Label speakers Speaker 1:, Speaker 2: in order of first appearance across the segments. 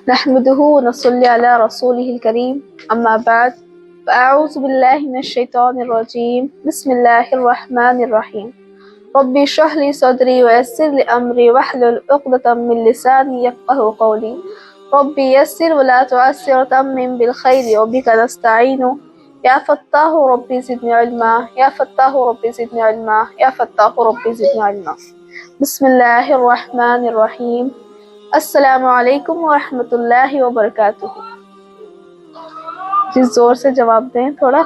Speaker 1: نحمده ونصلي على رسوله الكريم أما بعد فأعوذ بالله من الشيطان الرجيم بسم الله الرحمن الرحيم ربي اشرح لي صدري ويسر لي أمري واحلل عقدة من لساني يفقهوا قولي ربي يسر ولا تعسر وتمم بالخير وبك نستعين يا فتاح ربي زدني علما يا فتاح ربي زدني علما يا فتاح ربي زدني علما بسم الله الرحمن الرحيم السلام علیکم ورحمۃ اللہ وبرکاتہ. جی زور سے جواب دیں تھوڑا.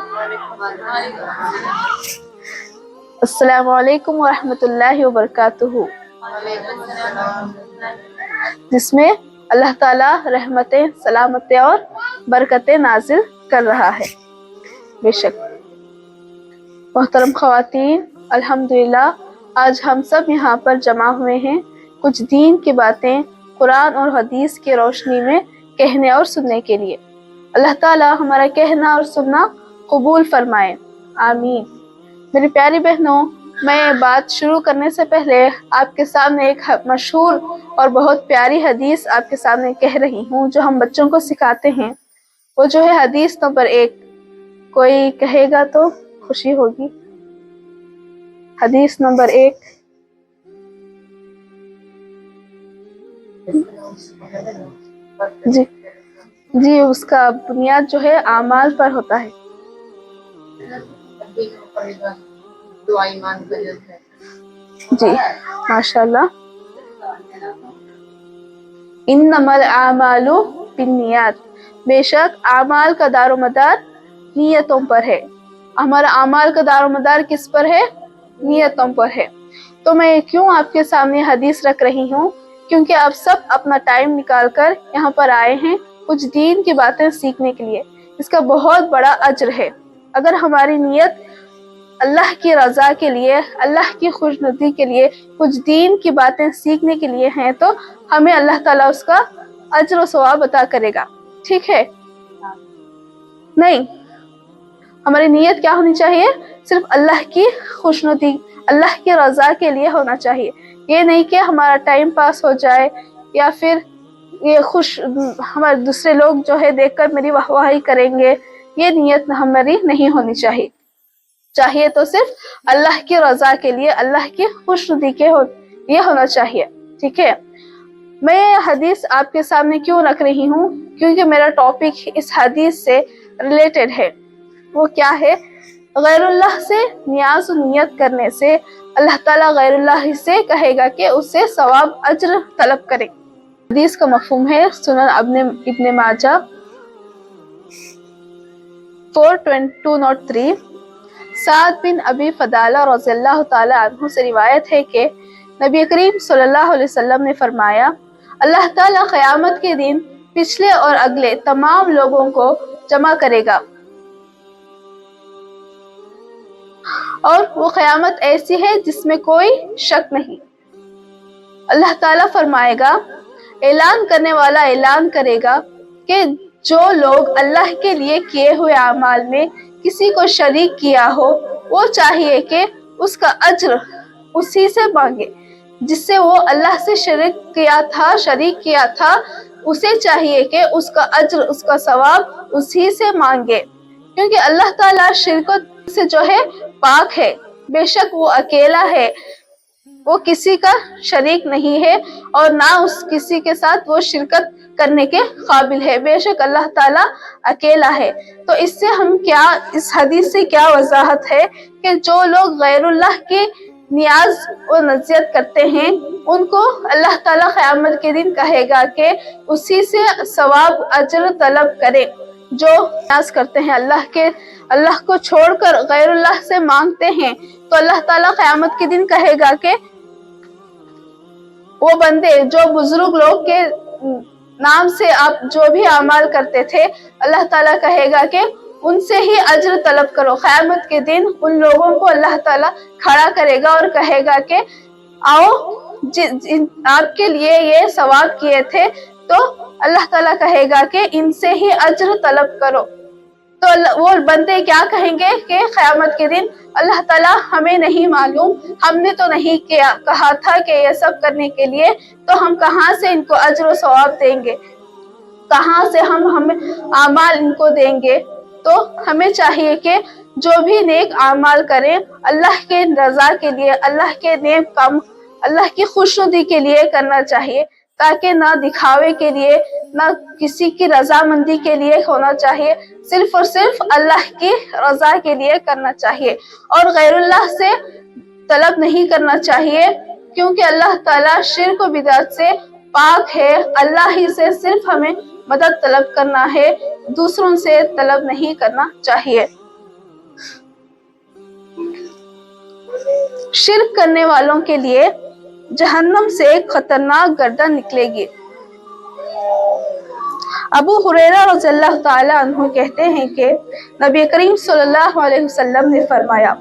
Speaker 1: السلام علیکم ورحمۃ اللہ وبرکاتہ، جس میں اللہ تعالیٰ رحمتیں، سلامتیں اور برکتیں نازل کر رہا ہے. بے شک محترم خواتین، الحمدللہ آج ہم سب یہاں پر جمع ہوئے ہیں کچھ دین کی باتیں قرآن اور حدیث کی روشنی میں کہنے اور سننے کے لیے. اللہ تعالیٰ ہمارا کہنا اور سننا قبول فرمائے، آمین. میری پیاری بہنوں، میں بات شروع کرنے سے پہلے آپ کے سامنے ایک مشہور اور بہت پیاری حدیث آپ کے سامنے کہہ رہی ہوں جو ہم بچوں کو سکھاتے ہیں. وہ جو ہے حدیث نمبر 1. کوئی کہے گا تو خوشی ہوگی. حدیث نمبر 1. جی اس کا بنیاد جو ہے اعمال پر ہوتا ہے. جی ماشاء اللہ. انما الاعمال بالنیات، بے شک اعمال کا دار و مدار نیتوں پر ہے. ہمارا اعمال کا دار و مدار کس پر ہے؟ نیتوں پر ہے. تو میں کیوں آپ کے سامنے حدیث رکھ رہی ہوں؟ کیونکہ آپ سب اپنا ٹائم نکال کر یہاں پر آئے ہیں کچھ دین کی باتیں سیکھنے کے لیے. اس کا بہت بڑا اجر ہے. اگر ہماری نیت اللہ کی رضا کے لیے، اللہ کی خوشنودی کے لیے، کچھ دین کی باتیں سیکھنے کے لیے ہیں تو ہمیں اللہ تعالیٰ اس کا اجر و ثواب عطا کرے گا. ٹھیک ہے؟ نہیں، ہماری نیت کیا ہونی چاہیے؟ صرف اللہ کی خوشنودی، اللہ کی رضا کے لیے ہونا چاہیے. یہ نہیں کہ ہمارا ٹائم پاس ہو جائے یا پھر یہ ہمارے دوسرے لوگ جو ہے دیکھ کر میری واہ واہی کریں گے. یہ نیت ہماری نہیں ہونی چاہیے. چاہیے تو صرف اللہ کی رضا کے لیے، اللہ کی خوشنودی کے یہ ہونا چاہیے. ٹھیک ہے؟ میں حدیث آپ کے سامنے کیوں رکھ رہی ہوں؟ کیونکہ میرا ٹاپک اس حدیث سے ریلیٹڈ ہے. وہ کیا ہے؟ غیر اللہ سے نیاز و نیت کرنے سے اللہ تعالیٰ غیر اللہ سے کہے گا کہ اس سے ثواب اجر طلب کرے. حدیث کا مفہوم ہے سنن ابن ماجہ 4203. سعد بن ابی فضالہ رضی اللہ تعالیٰ عنہ سے روایت ہے کہ نبی کریم صلی اللہ علیہ وسلم نے فرمایا، اللہ تعالیٰ قیامت کے دن پچھلے اور اگلے تمام لوگوں کو جمع کرے گا، اور وہ قیامت ایسی ہے جس میں کوئی شک نہیں. اللہ تعالیٰ فرمائے گا، اعلان کرنے والا اعلان کرے گا کہ جو لوگ اللہ کے لیے کیے ہوئے اعمال میں کسی کو شریک کیا ہو، وہ چاہیے کہ اس کا اجر اسی سے مانگے جس سے وہ اللہ سے شریک کیا تھا. اسے چاہیے کہ اس کا اجر، اس کا ثواب اسی سے مانگے، کیونکہ اللہ تعالیٰ شرک سے جو ہے پاک ہے. بے شک وہ اکیلا ہے، وہ کسی کا شریک نہیں ہے اور نہ اس کسی کے ساتھ وہ شرکت کرنے کے قابل ہے. بے شک اللہ تعالیٰ اکیلا ہے. تو اس سے اس حدیث سے کیا وضاحت ہے کہ جو لوگ غیر اللہ کی نیاز و نذیت کرتے ہیں ان کو اللہ تعالیٰ قیامت کے دن کہے گا کہ اسی سے ثواب اجر طلب کرے. جو نیاز کرتے ہیں اللہ کو چھوڑ کر غیر اللہ سے مانگتے ہیں تو اللہ تعالیٰ قیامت کے دن کہے گا کہ وہ بندے جو بزرگ لوگ کے نام سے آپ جو بھی اعمال کرتے تھے، اللہ تعالیٰ کہے گا کہ ان سے ہی اجر طلب کرو. قیامت کے دن ان لوگوں کو اللہ تعالیٰ کھڑا کرے گا اور کہے گا کہ آؤ آپ کے لیے یہ ثواب کیے تھے، تو اللہ تعالیٰ کہے گا کہ ان سے ہی اجر طلب کرو. تو وہ بندے کیا کہیں گے کہ قیامت کے دن اللہ تعالیٰ ہمیں نہیں معلوم، ہم نے تو نہیں کہا تھا کہ یہ سب کرنے کے لیے، تو ہم کہاں سے ان کو اجر و ثواب دیں گے. کہاں سے ہم اعمال ان کو دیں گے؟ تو ہمیں چاہیے کہ جو بھی نیک اعمال کریں اللہ کے رضا کے لیے، اللہ کے نیک کام، اللہ کی خوشنودی کے لیے کرنا چاہیے، تاکہ نہ دکھاوے کے لیے نہ کسی کی رضامندی کے لیے ہونا چاہیے، صرف اور صرف اللہ کی رضا کے لیے کرنا چاہیے، اور غیر اللہ سے طلب نہیں کرنا چاہیے، کیونکہ اللہ تعالیٰ شرک و بدعت سے پاک ہے۔ اللہ ہی سے صرف ہمیں مدد طلب کرنا ہے، دوسروں سے طلب نہیں کرنا چاہیے۔ شرک کرنے والوں کے لیے جہنم سے ایک خطرناک گردن نکلے گی۔ ابو ہریرہ رضی اللہ تعالی عنہ کہتے ہیں کہ نبی کریم صلی اللہ علیہ وسلم نے فرمایا،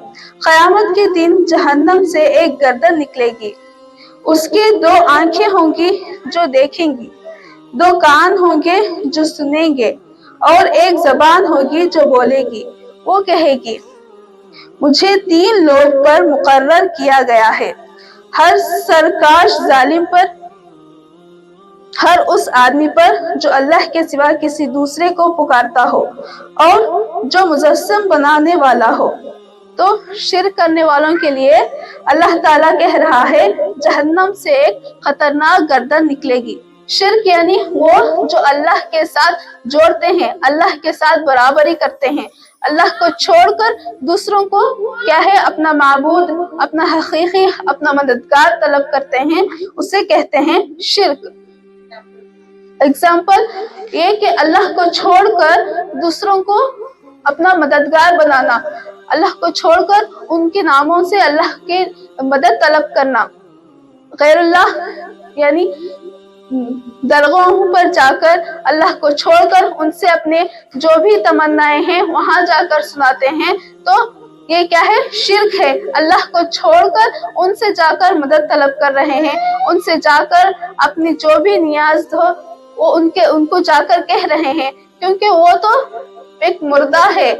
Speaker 1: قیامت کے دن جہنم سے ایک گردن نکلے گی، اس کے 2 آنکھیں ہوں گی جو دیکھیں گی، 2 کان ہوں گے جو سنیں گے، اور ایک زبان ہوگی جو بولے گی۔ وہ کہے گی، مجھے 3 لوگ پر مقرر کیا گیا ہے، ہر سرکش ظالم پر، ہر اس آدمی پر جو اللہ کے سوا کسی دوسرے کو پکارتا ہو، اور جو مجسم بنانے والا ہو۔ تو شرک کرنے والوں کے لیے اللہ تعالیٰ کہہ رہا ہے جہنم سے ایک خطرناک گردن نکلے گی۔ شرک یعنی وہ جو اللہ کے ساتھ جوڑتے ہیں، اللہ کے ساتھ برابری کرتے ہیں، اللہ کو چھوڑ کر دوسروں کو کیا ہے اپنا معبود، اپنا حقیقی، اپنا مددگار طلب کرتے ہیں، اسے کہتے ہیں شرک۔ اگزامپل یہ کہ اللہ کو چھوڑ کر دوسروں کو اپنا مددگار بنانا، اللہ کو چھوڑ کر ان کے ناموں سے اللہ کی مدد طلب کرنا، غیر اللہ یعنی درگاہوں پر جا کر اللہ کو چھوڑ کر ان سے اپنے جو بھی تمنائیں ہیں وہاں جا کر سناتے ہیں، تو یہ کیا ہے؟ شرک ہے۔ اللہ کو چھوڑ کر ان سے جا کر مدد طلب کر رہے ہیں، ان سے جا کر اپنی جو بھی نیاز ہو وہ ان کو جا کر کہہ رہے ہیں، کیونکہ وہ تو ایک مردہ ہے،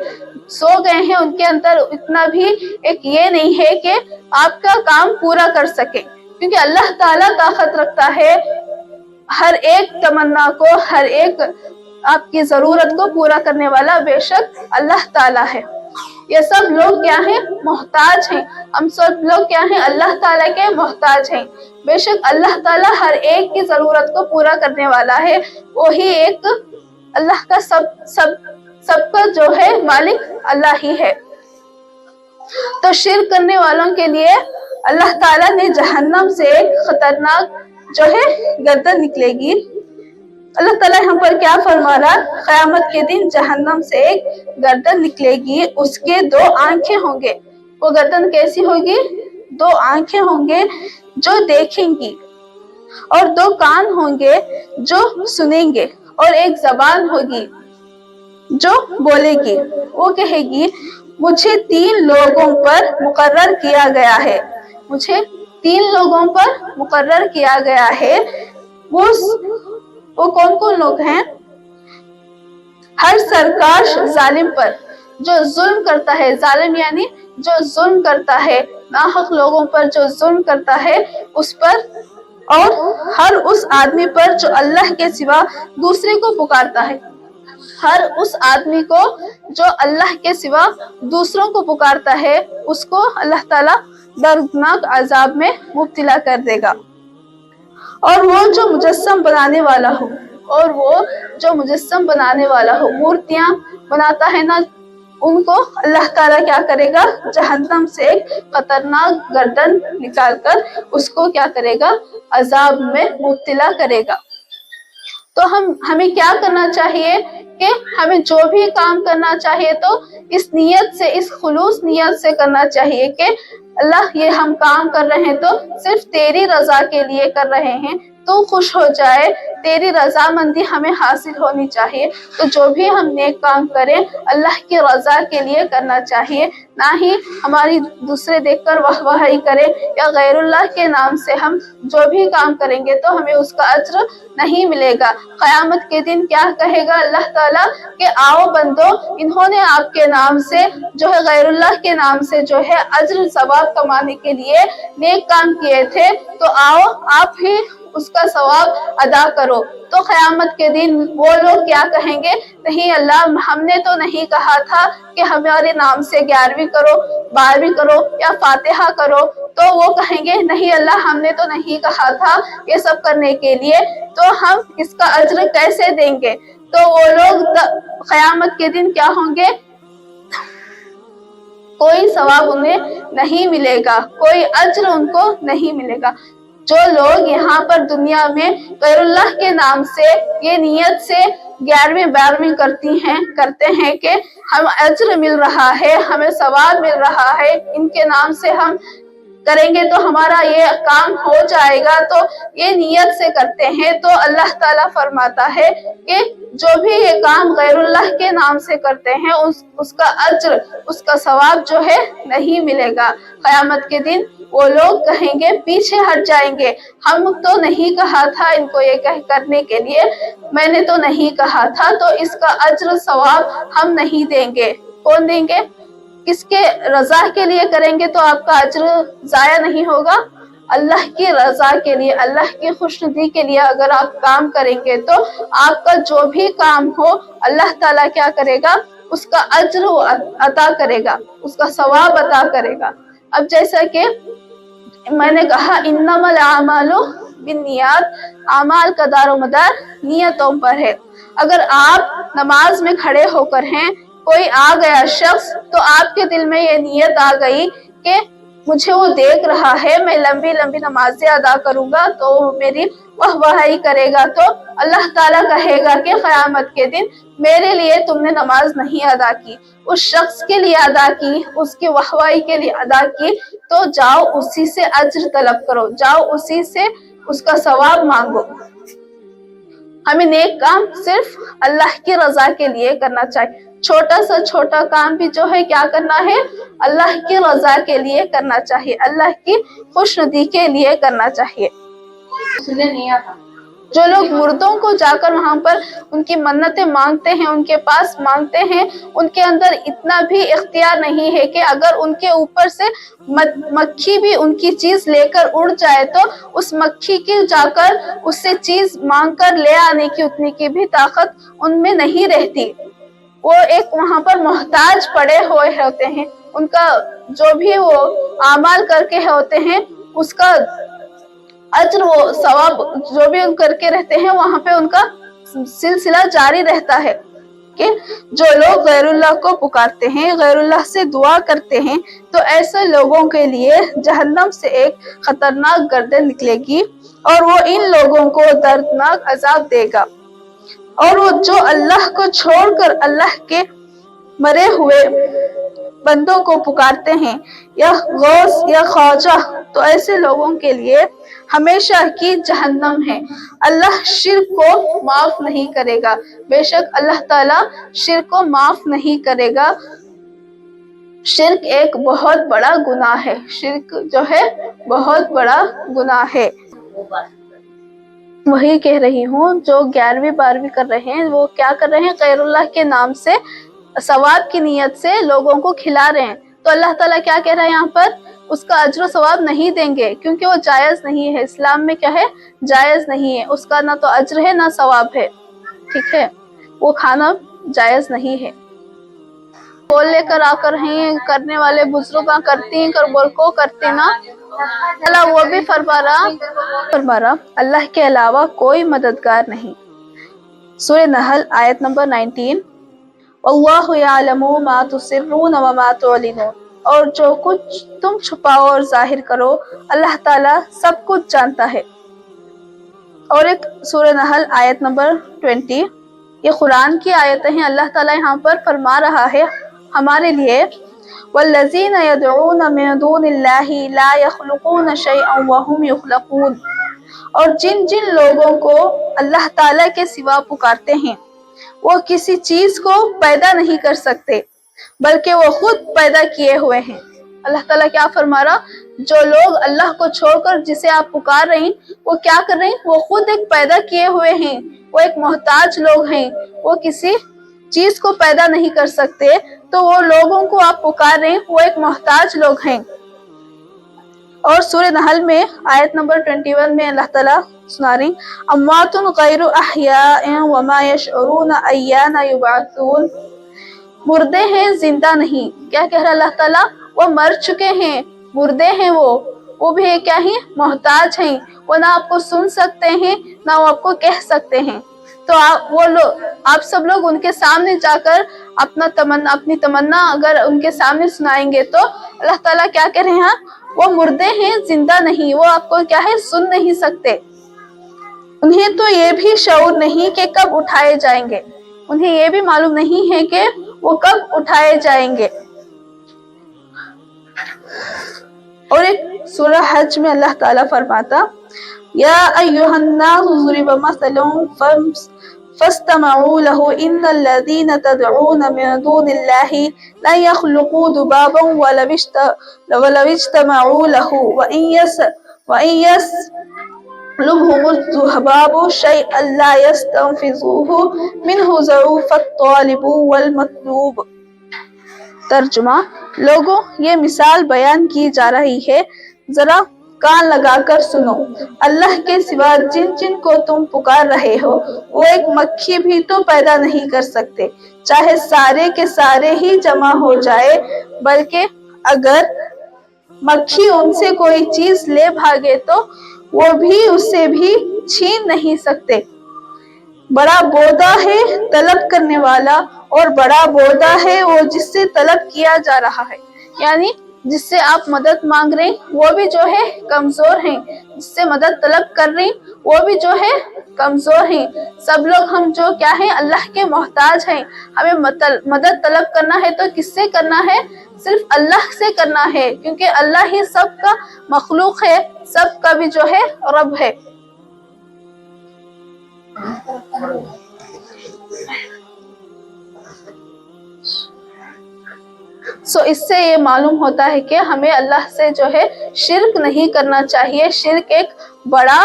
Speaker 1: سو گئے ہیں، ان کے اندر اتنا بھی ایک یہ نہیں ہے کہ آپ کا کام پورا کر سکے، کیونکہ اللہ تعالیٰ طاقت رکھتا ہے ہر ایک تمنا کو، ہر ایک آپ کی ضرورت کو پورا کرنے والا بے شک اللہ تعالیٰ ہے۔ یہ سب لوگ کیا ہیں؟ محتاج ہیں، ہم سب لوگ کیا ہیں؟ اللہ تعالیٰ کے محتاج ہیں۔ بے شک اللہ تعالیٰ ہر ایک کی ضرورت کو پورا کرنے والا ہے، وہی ایک اللہ کا سب کا جو ہے مالک اللہ ہی ہے۔ تو شرک کرنے والوں کے لیے اللہ تعالیٰ نے جہنم سے ایک خطرناک جو ہے گردن نکلے گی۔ اللہ تعالیٰ ہم پر کیا فرما رہا؟ قیامت کے دن جہنم سے ایک گردن نکلے گی، اس کے 2 آنکھیں ہوں گے۔ وہ گردن کیسی ہوگی؟ 2 آنکھیں ہوں گے جو دیکھیں گی، اور 2 کان ہوں گے جو سنیں گے، اور ایک زبان ہوگی جو بولے گی۔ وہ کہے گی، مجھے 3 لوگوں پر مقرر کیا گیا ہے، مجھے 3 لوگوں پر مقرر کیا گیا ہے۔ وہ کون کون لوگ ہیں؟ ہر سرکش ظالم پر، جو ظلم کرتا ہے، ظالم یعنی جو ظلم کرتا ہے، ناحق لوگوں پر جو ظلم کرتا ہے اس پر، اور ہر اس آدمی پر جو اللہ کے سوا دوسرے کو پکارتا ہے، ہر اس آدمی کو جو اللہ کے سوا دوسروں کو پکارتا ہے اس کو اللہ تعالیٰ دردناک عذاب میں مبتلا کر دے گا۔ اور وہ جو مجسم بنانے والا ہو، اور وہ جو مجسم بنانے والا ہو، مورتیاں بناتا ہے نا، ان کو اللہ تعالیٰ کیا کرے گا؟ جہنم سے ایک خطرناک گردن نکال کر اس کو کیا کرے گا؟ عذاب میں مبتلا کرے گا۔ تو ہمیں کیا کرنا چاہیے کہ ہمیں جو بھی کام کرنا چاہیے تو اس نیت سے، اس خلوص نیت سے کرنا چاہیے کہ اللہ یہ ہم کام کر رہے ہیں تو صرف تیری رضا کے لیے کر رہے ہیں، تو خوش ہو جائے، تیری رضامندی ہمیں حاصل ہونی چاہیے۔ تو جو بھی ہم نیک کام کریں اللہ کی رضا کے لیے کرنا چاہیے، نہ ہی ہماری دوسرے دیکھ کر واہ واہی کریں، یا غیر اللہ کے نام سے ہم جو بھی کام کریں گے تو ہمیں اس کا اجر نہیں ملے گا۔ قیامت کے دن کیا کہے گا اللہ تعالیٰ کہ آؤ بندو، انہوں نے آپ کے نام سے جو ہے غیر اللہ کے نام سے جو ہے اجر ثواب کمانے کے لیے نیک کام کیے تھے، تو آؤ آپ ہی اس کا ثواب ادا کرو۔ تو قیامت کے دن وہ لوگ کیا کہیں گے؟ نہیں اللہ، ہم نے تو نہیں کہا تھا کہ ہمارے نام سے 11ویں کرو، 12ویں کرو یا فاتحہ کرو۔ تو وہ کہیں گے نہیں اللہ، ہم نے تو نہیں کہا تھا یہ سب کرنے کے لیے، تو ہم اس کا اجر کیسے دیں گے؟ تو وہ لوگ قیامت کے دن کیا ہوں گے؟ کوئی ثواب انہیں نہیں ملے گا، کوئی اجر ان کو نہیں ملے گا۔ جو لوگ یہاں پر دنیا میں غیر اللہ کے نام سے یہ نیت سے 11ویں 12ویں کرتے ہیں کہ ہم اجر مل رہا ہے، ہمیں ثواب مل رہا ہے، ان کے نام سے ہم کریں گے تو ہمارا یہ کام ہو جائے گا، تو یہ نیت سے کرتے ہیں، تو اللہ تعالیٰ فرماتا ہے کہ جو بھی یہ کام غیر اللہ کے نام سے کرتے ہیں اس کا اجر، اس کا ثواب جو ہے نہیں ملے گا۔ قیامت کے دن وہ لوگ کہیں گے، پیچھے ہٹ جائیں گے، ہم تو نہیں کہا تھا ان کو یہ کرنے کے لیے، میں نے تو نہیں کہا تھا، تو اس کا اجر ثواب ہم نہیں دیں گے۔ کون دیں گے؟ کس کے رضا کے لیے کریں گے تو آپ کا اجر ضائع نہیں ہوگا؟ اللہ کی رضا کے لیے، اللہ کی خوشنودی کے لیے اگر آپ کام کریں گے تو آپ کا جو بھی کام ہو اللہ تعالیٰ کیا کرے گا؟ اس کا اجر عطا کرے گا، اس کا ثواب عطا کرے گا۔ اب جیسا کہ میں نے کہا انما الاعمال بالنیات، اعمال کا دار و مدار نیتوں پر ہے۔ اگر آپ نماز میں کھڑے ہو کر ہیں، کوئی آ گیا شخص، تو آپ کے دل میں یہ نیت آ گئی کہ مجھے وہ دیکھ رہا ہے، میں لمبی لمبی نمازیں ادا کروں گا تو میری واہ واہی کرے گا، تو اللہ تعالیٰ کہے گا کہ قیامت کے دن میرے لیے تم نے نماز نہیں ادا کی، اس شخص کے لیے ادا کی، اس کی واہ واہی کے لیے ادا کی، تو جاؤ اسی سے اجر طلب کرو، جاؤ اسی سے اس کا ثواب مانگو۔ ہمیں نیک کام صرف اللہ کی رضا کے لیے کرنا چاہیے، چھوٹا سا چھوٹا کام بھی جو ہے کیا کرنا ہے؟ اللہ کی رضا کے لیے کرنا چاہیے، اللہ کی خوشنودی کے لیے کرنا چاہیے۔ جو لوگ مردوں کو جا کر وہاں پر ان کی منتیں مانگتے ہیں، ان کے پاس مانگتے ہیں، ان کے اندر اتنا بھی اختیار نہیں ہے کہ اگر ان کے اوپر سے مکھی بھی ان کی چیز لے کر اڑ جائے تو اس مکھی کی جا کر اس سے چیز مانگ کر لے آنے کی اتنی کی بھی طاقت ان میں نہیں رہتی۔ وہ ایک وہاں پر محتاج پڑے ہوئے ہوتے ہیں، ان کا جو بھی وہ اعمال کر کے ہوتے ہیں اس کا اجر، وہ ثواب جو بھی ان کر کے رہتے ہیں وہاں پہ ان کا سلسلہ جاری رہتا ہے۔ کہ جو لوگ غیر اللہ کو پکارتے ہیں، غیر اللہ سے دعا کرتے ہیں، تو ایسے لوگوں کے لیے جہنم سے ایک خطرناک گردن نکلے گی اور وہ ان لوگوں کو دردناک عذاب دے گا۔ اور وہ جو اللہ کو چھوڑ کر اللہ کے مرے ہوئے بندوں کو پکارتے ہیں، یا غوث یا خواجہ، تو ایسے لوگوں کے لیے ہمیشہ کی جہنم ہے۔ اللہ شرک کو معاف نہیں کرے گا، بے شک اللہ تعالیٰ شرک کو معاف نہیں کرے گا۔ شرک ایک بہت بڑا گناہ ہے، شرک جو ہے بہت بڑا گناہ ہے۔ وہی کہہ رہی ہوں، جو 11ویں 12ویں کر رہے ہیں وہ کیا کر رہے ہیں؟ غیر اللہ کے نام سے ثواب کی نیت سے لوگوں کو کھلا رہے ہیں، تو اللہ تعالیٰ کیا کہہ رہا ہے یہاں پر؟ اس کا اجر و ثواب نہیں دیں گے، کیونکہ وہ جائز نہیں ہے، اسلام میں کیا ہے؟ جائز نہیں ہے، اس کا نہ تو اجر ہے نہ ثواب ہے، ٹھیک ہے؟ وہ کھانا جائز نہیں ہے۔ بول لے کر آ کر ہیں کرنے والے بزرگ کرتی ہیں کر بول کو کرتے نا، اللہ وہ بھی فرما رہا اللہ کے علاوہ کوئی مددگار نہیں۔ سورہ نحل آیت نمبر 19، واللہ یعلم ما تسرون وما تعلنون، اور جو کچھ تم چھپاؤ اور ظاہر کرو اللہ تعالیٰ سب کچھ جانتا ہے۔ اور ایک سورہ نحل آیت نمبر 20، یہ قرآن کی آیتیں ہیں، اللہ تعالیٰ یہاں پر فرما رہا ہے ہمارے لیے، والذین یدعون من دون اللہ لا یخلقون شیئا وهم یخلقون، اور جن جن لوگوں کو اللہ تعالیٰ کے سوا پکارتے ہیں وہ کسی چیز کو پیدا نہیں کر سکتے بلکہ وہ خود پیدا کیے ہوئے ہیں۔ اللہ تعالیٰ کیا فرما رہا؟ جو لوگ اللہ کو چھوڑ کر جسے آپ پکار رہے ہیں وہ کیا کر رہے ہیں؟ وہ خود ایک پیدا کیے ہوئے ہیں، وہ ایک محتاج لوگ ہیں، وہ کسی چیز کو پیدا نہیں کر سکتے، تو وہ لوگوں کو آپ پکار رہے ہیں وہ ایک محتاج لوگ ہیں۔ اور سورہ نحل میں آیت نمبر 21 میں اللہ تعالیٰ سنا رہی اموات غیر احیاء وما یشعرون ایان یبعثون، مردے ہیں زندہ نہیں۔ کیا کہہ رہا اللہ تعالیٰ؟ وہ مر چکے ہیں، مردے ہیں، وہ بھی کیا ہیں؟ محتاج ہیں، وہ نہ آپ کو سن سکتے ہیں نہ وہ آپ کو کہہ سکتے ہیں۔ تو آپ سب لوگ ان کے سامنے جا کر اپنی تمنا اگر ان کے سامنے سنائیں گے تو اللہ تعالیٰ کیا کہہ رہے ہیں؟ وہ مردے ہیں زندہ نہیں، وہ آپ کو کیا ہے؟ سن نہیں سکتے۔ انہیں تو یہ بھی شعور نہیں کہ کب اٹھائے جائیں گے، انہیں یہ بھی معلوم نہیں ہے کہ وہ کب اٹھائے جائیں گے۔ اور ایک سورہ حج میں اللہ تعالیٰ فرماتا یا ایھا الناس ضرب مثل فاستمعوا له ان الذين تدعون من دون الله لا يخلقوا ذبابا ولو اجتمعوا له وان يسلبهم الذباب شيئا لا يستنفذوه منه ضعف الطالب والمطلوب۔ ترجمہ، لوگوں یہ مثال بیان کی جا رہی ہے، ذرا کان لگا کر سنو۔ اللہ کے سوا جن جن کو تم پکار رہے ہو وہ ایک مکھی بھی تو پیدا نہیں کر سکتے، چاہے سارے کے سارے ہی جمع ہو جائے، بلکہ اگر مکھی ان سے کوئی چیز لے بھاگے تو وہ بھی اسے بھی چھین نہیں سکتے۔ بڑا بودا ہے طلب کرنے والا اور بڑا بودا ہے وہ جس سے طلب کیا جا رہا ہے، یعنی جس سے آپ مدد مانگ رہے ہیں وہ بھی جو ہے کمزور ہیں، جس سے مدد طلب کر رہے ہیں وہ بھی جو ہے کمزور ہیں۔ سب لوگ ہم جو کیا ہیں؟ اللہ کے محتاج ہیں۔ ہمیں مدد طلب کرنا ہے تو کس سے کرنا ہے؟ صرف اللہ سے کرنا ہے، کیونکہ اللہ ہی سب کا مخلوق ہے، سب کا بھی جو ہے رب ہے۔ اس سے یہ معلوم ہوتا ہے کہ ہمیں اللہ سے جو ہے شرک نہیں کرنا چاہیے۔ شرک ایک بڑا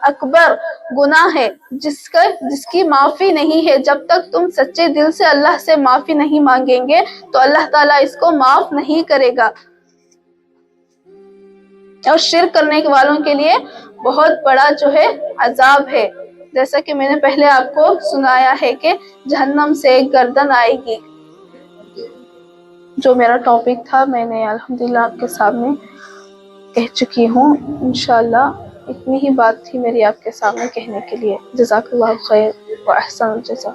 Speaker 1: اکبر گناہ ہے جس کی معافی نہیں ہے۔ جب تک تم سچے دل سے اللہ سے معافی نہیں مانگیں گے تو اللہ تعالیٰ اس کو معاف نہیں کرے گا۔ اور شرک کرنے والوں کے لیے بہت بڑا جو ہے عذاب ہے، جیسا کہ میں نے پہلے آپ کو سنایا ہے کہ جہنم سے ایک گردن آئے گی۔ جو میرا ٹاپک تھا میں نے الحمدللہ آپ کے سامنے کہہ چکی ہوں۔ انشاءاللہ اتنی ہی بات تھی میری آپ کے سامنے کہنے کے لیے۔ جزاک اللہ خیر و احسن الجزا۔